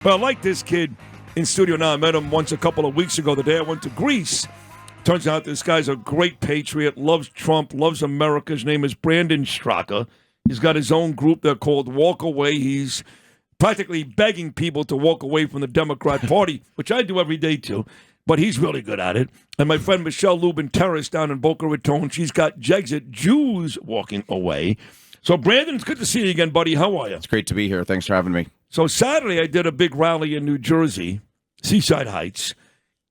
But I like this kid in studio now. I met him once a couple of weeks ago, the day I went to Greece. Turns out this guy's a great patriot, loves Trump, loves America. His name is Brandon Straka. He's got his own group they're called Walk Away. He's practically begging people to walk away from the Democrat Party, which I do every day too. But he's really good at it. And my friend Michelle Lubin Terrace down in Boca Raton, she's got Jexit Jews walking away. So, Brandon, it's good to see you again, buddy. How are you? It's great to be here. Thanks for having me. So, Saturday, I did a big rally in New Jersey, Seaside Heights,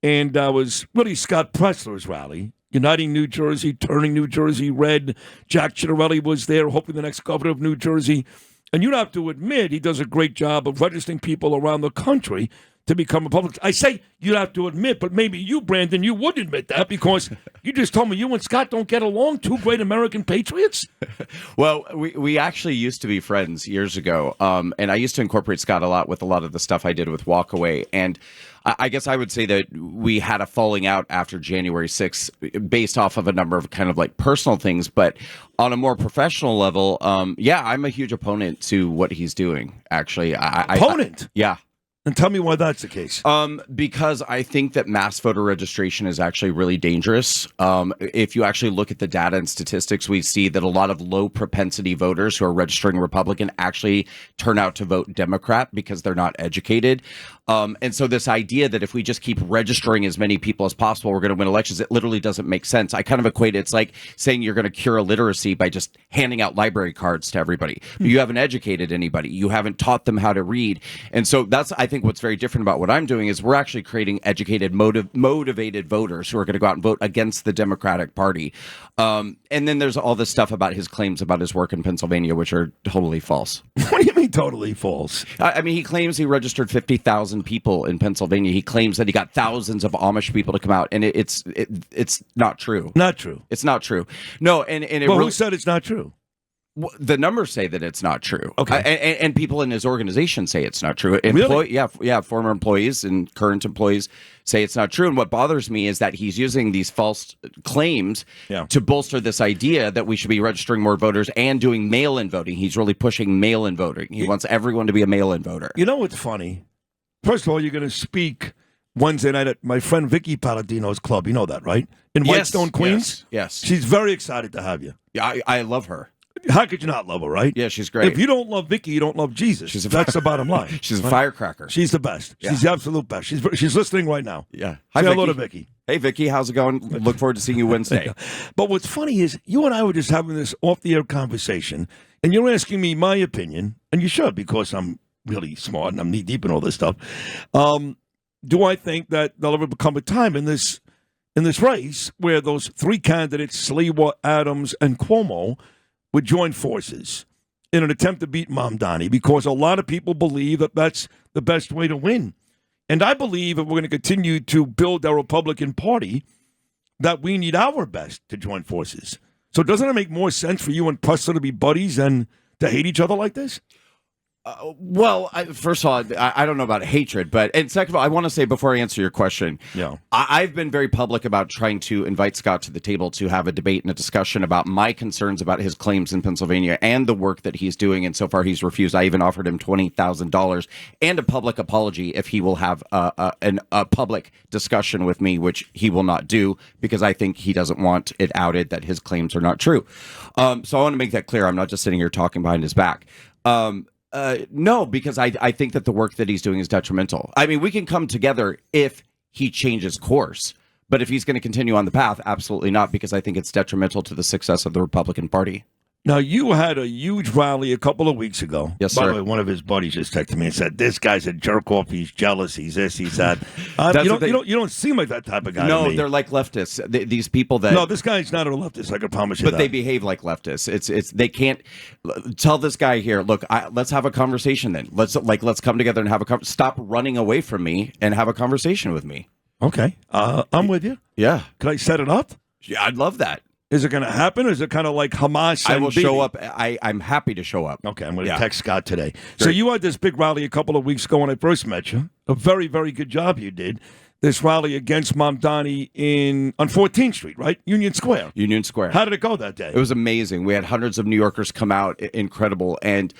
and that was really Scott Pressler's rally, uniting New Jersey, turning New Jersey red. Jack Ciattarelli was there, hopefully the next governor of New Jersey. And you'd have to admit he does a great job of registering people around the country to become Republicans. I say you'd have to admit, but maybe you, Brandon, you would admit that because you just told me you and Scott don't get along, two great American patriots. Well, we actually used to be friends years ago, and I used to incorporate Scott a lot with a lot of the stuff I did with Walk Away. And I guess I would say that we had a falling out after January 6th based off of a number of kind of like personal things. But on a more professional level, yeah, I'm a huge opponent to what he's doing, actually. Opponent? Yeah. And tell me why that's the case. Because I think that mass voter registration is actually really dangerous. If you actually look at the data and statistics, we see that a lot of low propensity voters who are registering Republican actually turn out to vote Democrat because they're not educated. And so this idea that if we just keep registering as many people as possible, we're going to win elections, it literally doesn't make sense. I kind of equate it's like saying you're going to cure illiteracy by just handing out library cards to everybody. But you haven't educated anybody. You haven't taught them how to read. And so that's, I think, what's very different about what I'm doing is we're actually creating educated, motivated voters who are going to go out and vote against the Democratic Party. And then there's all this stuff about his claims about his work in Pennsylvania, which are totally false. What do you mean totally false? I mean, he claims he registered 50,000 people in Pennsylvania. He claims that he got thousands of Amish people to come out, and it's not true. Not true. It's not true. No, and it well, really, who said it's not true? the numbers say that it's not true. Okay, and people in his organization say it's not true. Really? Yeah. Former employees and current employees say it's not true. And what bothers me is that he's using these false claims to bolster this idea that we should be registering more voters and doing mail-in voting. He's really pushing mail-in voting. He wants everyone to be a mail-in voter. You know what's funny? First of all, you're going to speak Wednesday night at my friend Vicky Palladino's club. You know that, right? In Whitestone, Queens? Yes. She's very excited to have you. Yeah, I love her. How could you not love her, right? Yeah, she's great. If you don't love Vicky, you don't love Jesus. That's the bottom line. She's a firecracker. She's the best. Yeah. She's the absolute best. She's listening right now. Yeah. Say hello to Vicky. Hey, Vicky, how's it going? Look forward to seeing you Wednesday. But what's funny is you and I were just having this off-the-air conversation, and you're asking me my opinion, and you should because I'm really smart and I'm knee-deep in all this stuff. Do I think that there'll ever become a time in this race where those three candidates, Sliwa, Adams, and Cuomo, would join forces in an attempt to beat Mamdani? Because a lot of people believe that that's the best way to win. And I believe if we're going to continue to build our Republican Party, that we need our best to join forces. So doesn't it make more sense for you and Pressler to be buddies than to hate each other like this? First of all, I don't know about hatred, and second of all, I want to say before I answer your question, I've been very public about trying to invite Scott to the table to have a debate and a discussion about my concerns about his claims in Pennsylvania and the work that he's doing, and so far he's refused. I even offered him $20,000 and a public apology if he will have a public discussion with me, which he will not do because I think he doesn't want it outed that his claims are not true. So I want to make that clear. I'm not just sitting here talking behind his back. No, because I think that the work that he's doing is detrimental. I mean, we can come together if he changes course, but if he's going to continue on the path, absolutely not, because I think it's detrimental to the success of the Republican Party. Now, you had a huge rally a couple of weeks ago. Yes, By sir. the way, one of his buddies just texted me and said, this guy's a jerk-off, he's jealous, he's this, he's that. You don't seem like that type of guy to No, me. they're like leftists. These people that... No, this guy's not a leftist, I can promise you But that. they behave like leftists. They can't... Tell this guy here, look, let's have a conversation then. Let's come together and have a conversation. Stop running away from me and have a conversation with me. Okay, I'm with you. Yeah. Can I set it up? Yeah, I'd love that. Is it going to happen, or is it kind of like Hamas and I will Bibi? show up. I'm happy to show up. Okay, I'm going to text Scott today. Great. So you had this big rally a couple of weeks ago when I first met you. A very, very good job you did. this rally against Mamdani on 14th Street, right? Union Square. Union Square. How did it go that day? It was amazing. We had hundreds of New Yorkers come out, incredible, and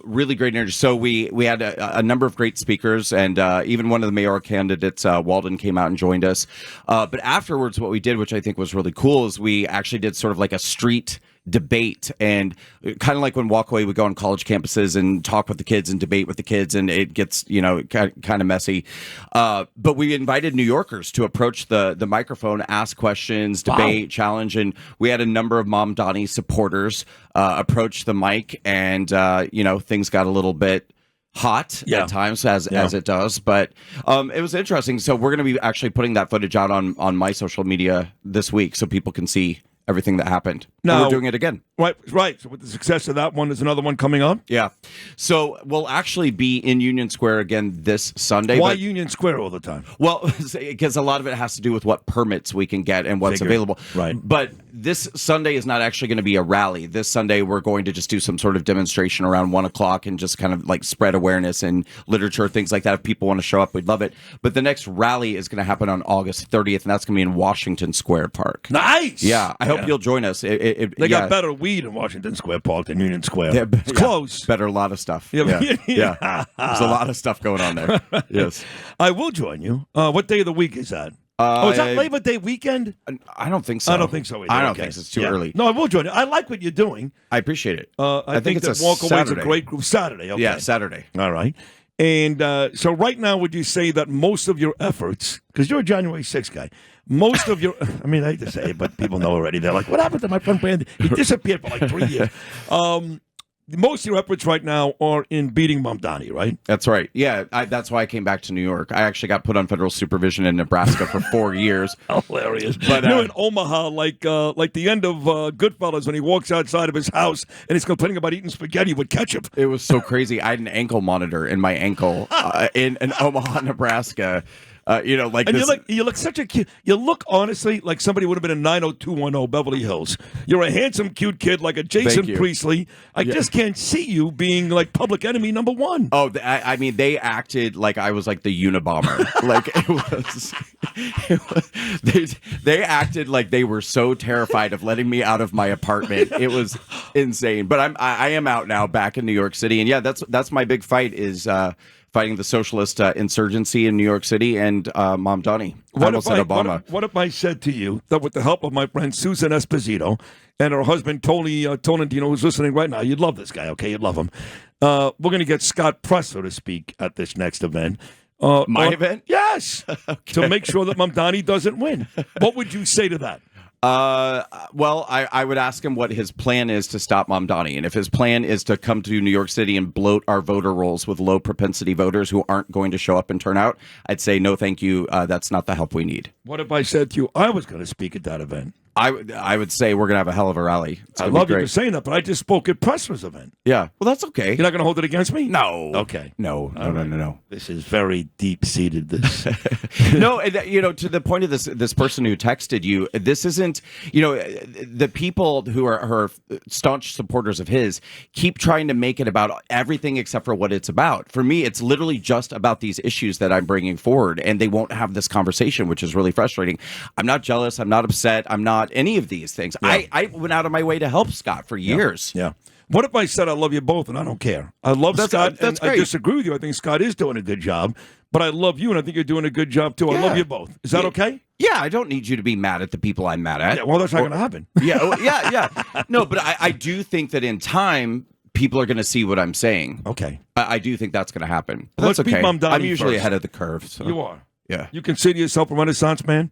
really great energy. So we had a number of great speakers, and even one of the mayoral candidates, Walden, came out and joined us. But afterwards, what we did, which I think was really cool, is we actually did sort of like a street debate, and kind of like when Walkaway would go on college campuses and talk with the kids and debate with the kids, and it gets kind of messy. But we invited New Yorkers to approach the microphone, ask questions, debate, challenge, and we had a number of Mamdani supporters approach the mic, and things got a little bit hot at times, as it does, but it was interesting. So we're going to be actually putting that footage out on my social media this week, so people can see everything that happened. Now, and we're doing it again. Right. So with the success of that one, there's another one coming up? Yeah. So we'll actually be in Union Square again this Sunday. Why Union Square all the time? Well, because a lot of it has to do with what permits we can get and what's available. Right. But this Sunday is not actually going to be a rally. This Sunday, we're going to just do some sort of demonstration around 1 o'clock and just kind of like spread awareness and literature, things like that. If people want to show up, we'd love it. But the next rally is going to happen on August 30th, and that's going to be in Washington Square Park. Nice. Yeah. I hope you'll join us. They got better weed in Washington Square Park than Union Square. Yeah, it's close. Better, a lot of stuff. Yeah. There's a lot of stuff going on there. Yes. I will join you. What day of the week is that? Is that Labor Day weekend? I don't think so. I don't think so either. I don't think so. It's too early. No, I will join you. I like what you're doing. I appreciate it. I think it's that a Walkaway is a Saturday. great group. Saturday, okay. Yeah, Saturday. All right. And so right now, would you say that most of your efforts, because you're a January 6th guy, most of your, I mean, I hate to say it, but people know already. They're like, what happened to my friend Brandon? He disappeared for like 3 years. Most of your efforts right now are in beating Mamdani, right? That's right. Yeah, that's why I came back to New York. I actually got put on federal supervision in Nebraska for 4 years. Hilarious. But you're in Omaha, like the end of Goodfellas when he walks outside of his house and he's complaining about eating spaghetti with ketchup. It was so crazy. I had an ankle monitor in my ankle in Omaha, Nebraska. And you look such a cute. You look honestly like somebody would have been in 90210 Beverly Hills. You're a handsome, cute kid like a Jason Priestley. I just can't see you being like public enemy number one. Oh, I mean, they acted like I was like the Unabomber. Like they acted like they were so terrified of letting me out of my apartment. It was insane. But I am out now, back in New York City, and yeah, that's my big fight is. Fighting the socialist insurgency in New York City and Mamdani. What if I said to you that with the help of my friend Susan Esposito and her husband Tony Tolentino, who's listening right now, you'd love this guy, okay? You'd love him. We're going to get Scott Pressler to speak at this next event. Event? Yes. Okay. To make sure that Mamdani doesn't win. What would you say to that? Well, I would ask him what his plan is to stop Mamdani. And if his plan is to come to New York City and bloat our voter rolls with low propensity voters who aren't going to show up and turn out, I'd say, no, thank you. That's not the help we need. What if I said to you, I was going to speak at that event? I would say we're going to have a hell of a rally. I love you for saying that, but I just spoke at Pressler's event. Yeah. Well, that's okay. You're not going to hold it against me? No. Okay. No. This is very deep-seated, this. No, to the point of this person who texted you, this isn't, the people who are staunch supporters of his keep trying to make it about everything except for what it's about. For me, it's literally just about these issues that I'm bringing forward, and they won't have this conversation, which is really frustrating. I'm not jealous. I'm not upset. I'm not any of these things. Yeah. I went out of my way to help Scott for years. Yeah. What if I said I love you both and I don't care? I love Scott. That's great. I disagree with you. I think Scott is doing a good job, but I love you and I think you're doing a good job too. I love you both. Is that okay? Yeah, I don't need you to be mad at the people I'm mad at. Yeah, well, that's not going to happen. Yeah. No, but I do think that in time, people are going to see what I'm saying. Okay. I do think that's going to happen. Let's beat Mamdani I'm usually first. ahead of the curve. So. You are. Yeah. You consider yourself a Renaissance man?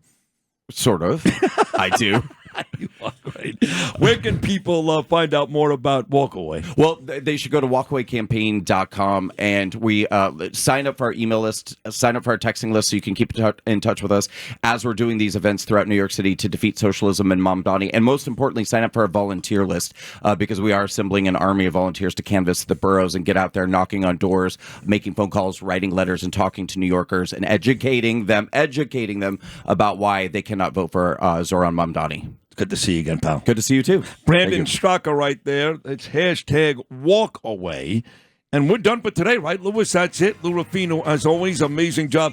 Sort of. I do. You are great. Where can people find out more about Walkaway? Well, they should go to walkawaycampaign.com and we sign up for our email list, sign up for our texting list so you can keep in touch with us as we're doing these events throughout New York City to defeat socialism and Mamdani. And most importantly, sign up for our volunteer list because we are assembling an army of volunteers to canvass the boroughs and get out there knocking on doors, making phone calls, writing letters, and talking to New Yorkers and educating them about why they cannot vote for Zoran Mamdani. Good to see you again, pal. Good to see you, too. Brandon Straka right there. It's hashtag walkaway. And we're done for today, right, Louis? That's it. Lou Rufino, as always, amazing job.